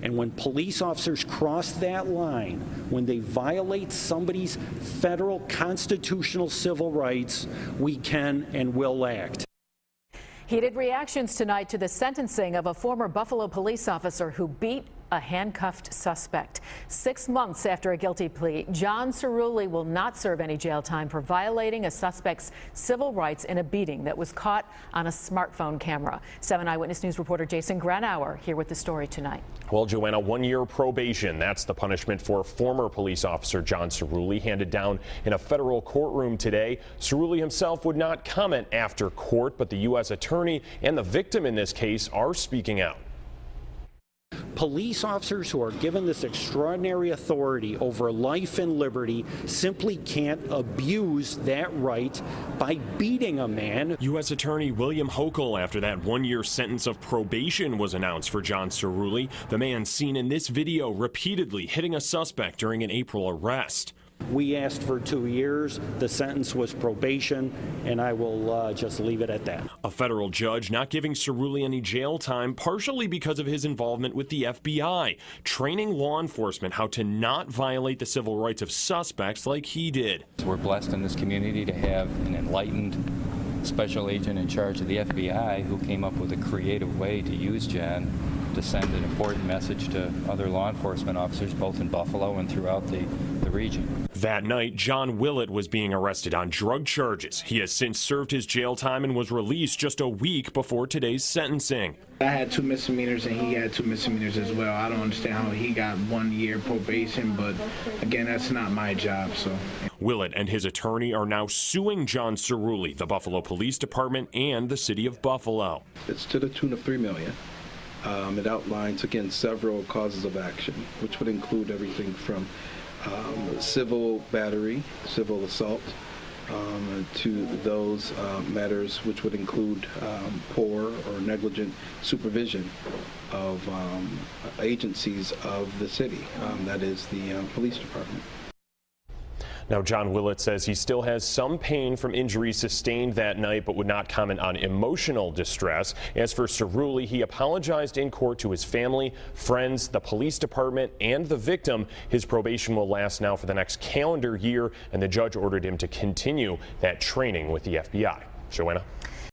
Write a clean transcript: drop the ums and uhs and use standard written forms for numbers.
And when police officers cross that line, when they violate somebody's federal constitutional civil rights, we can and will act. Heated reactions tonight to the sentencing of a former Buffalo police officer who beat a handcuffed suspect. 6 months after a guilty plea, John Cerulli will not serve any jail time for violating a suspect's civil rights in a beating that was caught on a smartphone camera. 7 Eyewitness News reporter Jason Granauer here with the story tonight. Well, Joanna, 1 year probation. That's the punishment for former police officer John Cerulli, handed down in a federal courtroom today. Cerulli himself would not comment after court, but the U.S. attorney and the victim in this case are speaking out. Police officers who are given this extraordinary authority over life and liberty simply can't abuse that right by beating a man. U.S. Attorney William Hochul after that 1 year sentence of probation was announced for John Cerulli, the man seen in this video repeatedly hitting a suspect during an April arrest. We asked for 2 years. The sentence was probation, and I will just leave it at that. A federal judge not giving Cerulli any jail time, partially because of his involvement with the FBI, training law enforcement how to not violate the civil rights of suspects like he did. We're blessed in this community to have an enlightened special agent in charge of the FBI who came up with a creative way to use John to send an important message to other law enforcement officers both in Buffalo and throughout the region. That night, John Willett was being arrested on drug charges. He has since served his jail time and was released just a week before today's sentencing. I had 2 misdemeanors and he had 2 misdemeanors as well. I don't understand how he got 1 year probation, but again, that's not my job. So Willett and his attorney are now suing John Cerulli, the Buffalo Police Department, and the city of Buffalo. It's to the tune of $3 million. It outlines, again, several causes of action, which would include everything from civil battery, civil assault, to those matters which would include poor or negligent supervision of agencies of the city, that is the police department. Now, John Willett says he still has some pain from injuries sustained that night, but would not comment on emotional distress. As for Cerulli, he apologized in court to his family, friends, the police department, and the victim. His probation will last now for the next calendar year, and the judge ordered him to continue that training with the FBI. Joanna.